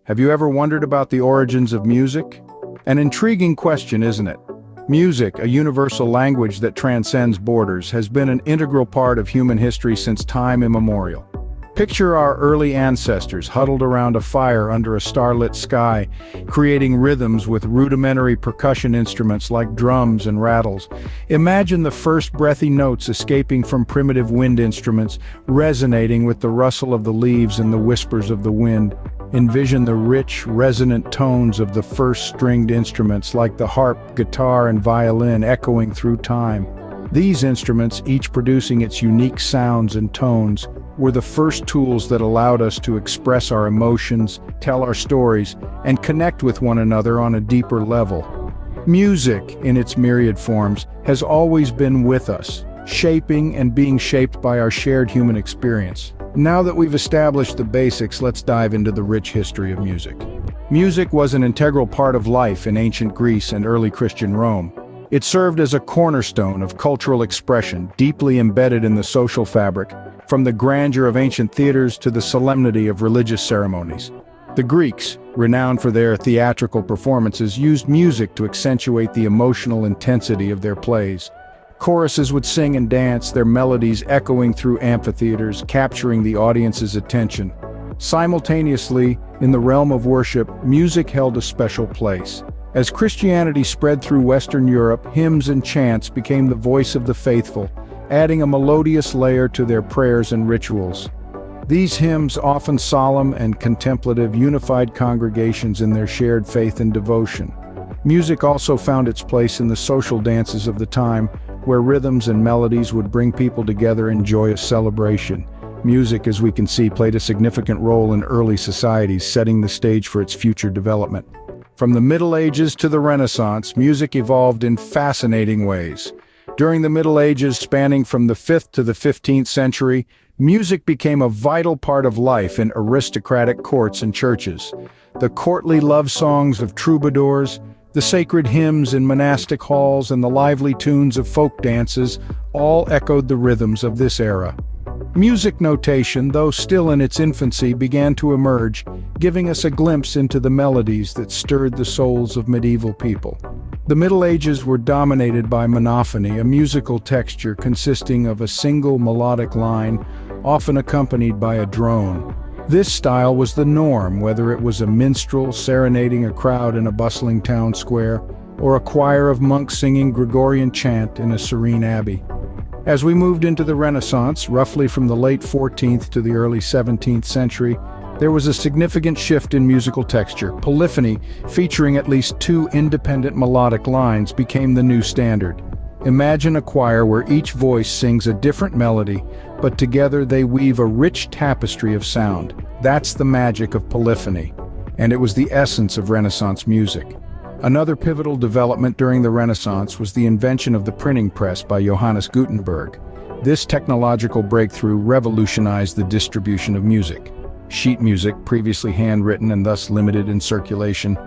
Have you ever wondered about the origins of music? An intriguing question, isn't it? Music, a universal language that transcends borders, has been an integral part of human history since time immemorial. Picture our early ancestors huddled around a fire under a starlit sky, creating rhythms with rudimentary percussion instruments like drums and rattles. Imagine the first breathy notes escaping from primitive wind instruments, resonating with the rustle of the leaves and the whispers of the wind. Envision the rich, resonant tones of the first stringed instruments like the harp, guitar, and violin echoing through time. These instruments, each producing its unique sounds and tones, were the first tools that allowed us to express our emotions, tell our stories, and connect with one another on a deeper level. Music, in its myriad forms, has always been with us, shaping and being shaped by our shared human experience. Now that we've established the basics, let's dive into the rich history of music. Music was an integral part of life in ancient Greece and early Christian Rome. It served as a cornerstone of cultural expression, deeply embedded in the social fabric, from the grandeur of ancient theaters to the solemnity of religious ceremonies. The Greeks, renowned for their theatrical performances, used music to accentuate the emotional intensity of their plays. Choruses would sing and dance, their melodies echoing through amphitheaters, capturing the audience's attention. Simultaneously, in the realm of worship, music held a special place. As Christianity spread through Western Europe, hymns and chants became the voice of the faithful, adding a melodious layer to their prayers and rituals. These hymns, often solemn and contemplative, unified congregations in their shared faith and devotion. Music also found its place in the social dances of the time, where rhythms and melodies would bring people together in joyous celebration. Music, as we can see, played a significant role in early societies, setting the stage for its future development. From the Middle Ages to the Renaissance, music evolved in fascinating ways. During the Middle Ages, spanning from the 5th to the 15th century, music became a vital part of life in aristocratic courts and churches. The courtly love songs of troubadours, the sacred hymns in monastic halls, and the lively tunes of folk dances all echoed the rhythms of this era. Music notation, though still in its infancy, began to emerge, giving us a glimpse into the melodies that stirred the souls of medieval people. The Middle Ages were dominated by monophony, a musical texture consisting of a single melodic line, often accompanied by a drone. This style was the norm, whether it was a minstrel serenading a crowd in a bustling town square, or a choir of monks singing Gregorian chant in a serene abbey. As we moved into the Renaissance, roughly from the late 14th to the early 17th century, there was a significant shift in musical texture. Polyphony, featuring at least two independent melodic lines, became the new standard. Imagine a choir where each voice sings a different melody, but together they weave a rich tapestry of sound. That's the magic of polyphony, and it was the essence of Renaissance music. Another pivotal development during the Renaissance was the invention of the printing press by Johannes Gutenberg. This technological breakthrough revolutionized the distribution of music. Sheet music, previously handwritten and thus limited in circulation,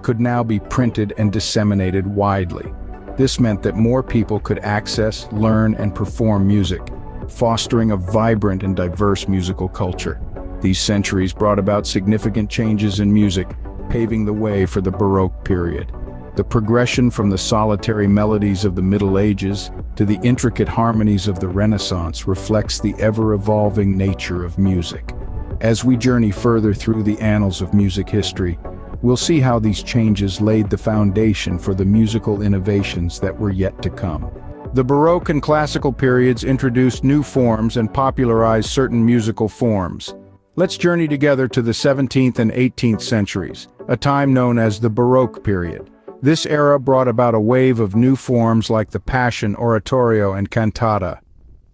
could now be printed and disseminated widely. This meant that more people could access, learn, and perform music, fostering a vibrant and diverse musical culture. These centuries brought about significant changes in music, paving the way for the Baroque period. The progression from the solitary melodies of the Middle Ages to the intricate harmonies of the Renaissance reflects the ever-evolving nature of music. As we journey further through the annals of music history, we'll see how these changes laid the foundation for the musical innovations that were yet to come. The Baroque and Classical periods introduced new forms and popularized certain musical forms. Let's journey together to the 17th and 18th centuries, a time known as the Baroque period. This era brought about a wave of new forms like the Passion, Oratorio, and Cantata.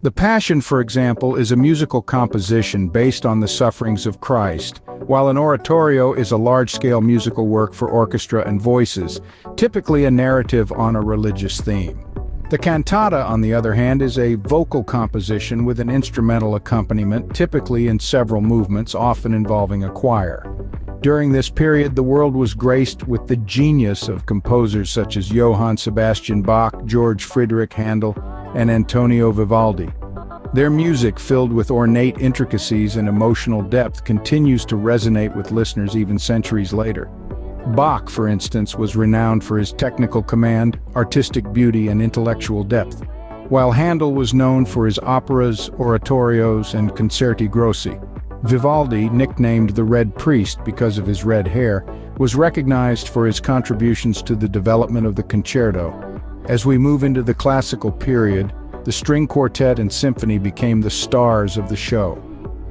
The Passion, for example, is a musical composition based on the sufferings of Christ, while an oratorio is a large-scale musical work for orchestra and voices, typically a narrative on a religious theme. The cantata, on the other hand, is a vocal composition with an instrumental accompaniment, typically in several movements, often involving a choir. During this period, the world was graced with the genius of composers such as Johann Sebastian Bach, George Friedrich Handel, and Antonio Vivaldi. Their music, filled with ornate intricacies and emotional depth, continues to resonate with listeners even centuries later. Bach, for instance, was renowned for his technical command, artistic beauty, and intellectual depth, while Handel was known for his operas, oratorios, and concerti grossi. Vivaldi, nicknamed the Red Priest because of his red hair, was recognized for his contributions to the development of the concerto. As we move into the classical period, the string quartet and symphony became the stars of the show.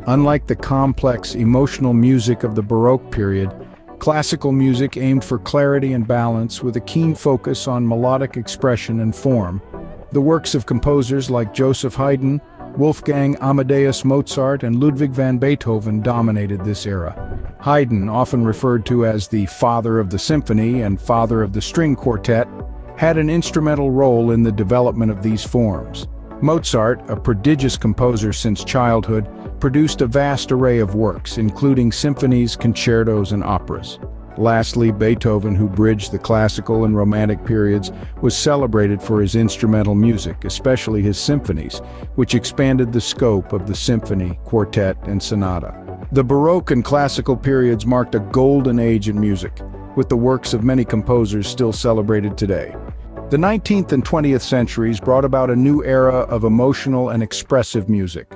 Unlike the complex, emotional music of the Baroque period, classical music aimed for clarity and balance with a keen focus on melodic expression and form. The works of composers like Joseph Haydn, Wolfgang Amadeus Mozart, and Ludwig van Beethoven dominated this era. Haydn, often referred to as the father of the symphony and father of the string quartet, had an instrumental role in the development of these forms. Mozart, a prodigious composer since childhood, produced a vast array of works, including symphonies, concertos, and operas. Lastly, Beethoven, who bridged the classical and romantic periods, was celebrated for his instrumental music, especially his symphonies, which expanded the scope of the symphony, quartet, and sonata. The Baroque and classical periods marked a golden age in music, with the works of many composers still celebrated today. The 19th and 20th centuries brought about a new era of emotional and expressive music.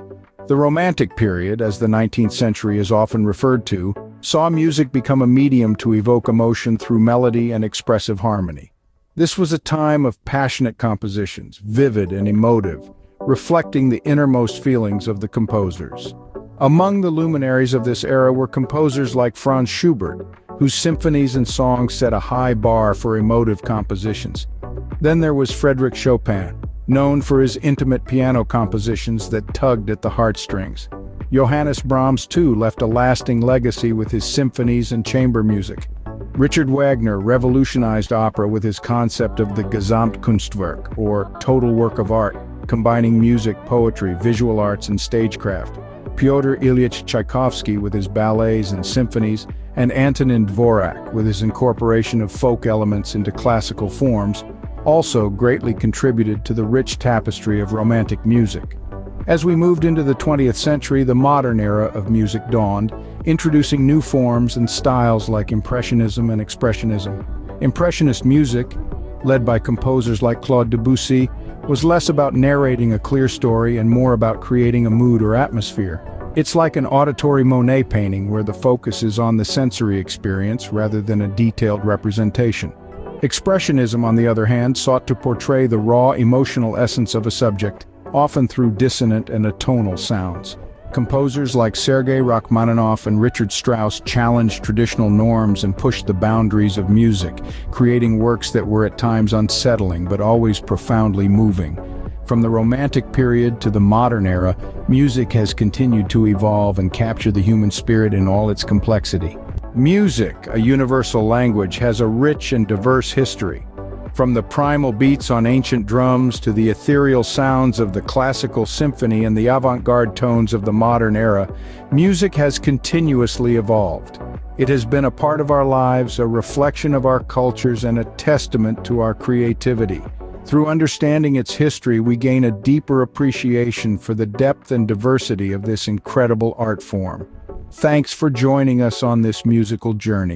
The Romantic period, as the 19th century is often referred to, saw music become a medium to evoke emotion through melody and expressive harmony. This was a time of passionate compositions, vivid and emotive, reflecting the innermost feelings of the composers. Among the luminaries of this era were composers like Franz Schubert, whose symphonies and songs set a high bar for emotive compositions. Then there was Frédéric Chopin, known for his intimate piano compositions that tugged at the heartstrings. Johannes Brahms, too, left a lasting legacy with his symphonies and chamber music. Richard Wagner revolutionized opera with his concept of the Gesamtkunstwerk, or total work of art, combining music, poetry, visual arts, and stagecraft. Pyotr Ilyich Tchaikovsky with his ballets and symphonies, and Antonin Dvorak with his incorporation of folk elements into classical forms, also greatly contributed to the rich tapestry of Romantic music. As we moved into the 20th century, the modern era of music dawned, introducing new forms and styles like Impressionism and Expressionism. Impressionist music, led by composers like Claude Debussy, was less about narrating a clear story and more about creating a mood or atmosphere. It's like an auditory Monet painting where the focus is on the sensory experience rather than a detailed representation. Expressionism, on the other hand, sought to portray the raw emotional essence of a subject, often through dissonant and atonal sounds. Composers like Sergei Rachmaninoff and Richard Strauss challenged traditional norms and pushed the boundaries of music, creating works that were at times unsettling but always profoundly moving. From the Romantic period to the modern era, music has continued to evolve and capture the human spirit in all its complexity. Music, a universal language, has a rich and diverse history. From the primal beats on ancient drums to the ethereal sounds of the classical symphony and the avant-garde tones of the modern era, music has continuously evolved. It has been a part of our lives, a reflection of our cultures, and a testament to our creativity. Through understanding its history, we gain a deeper appreciation for the depth and diversity of this incredible art form. Thanks for joining us on this musical journey.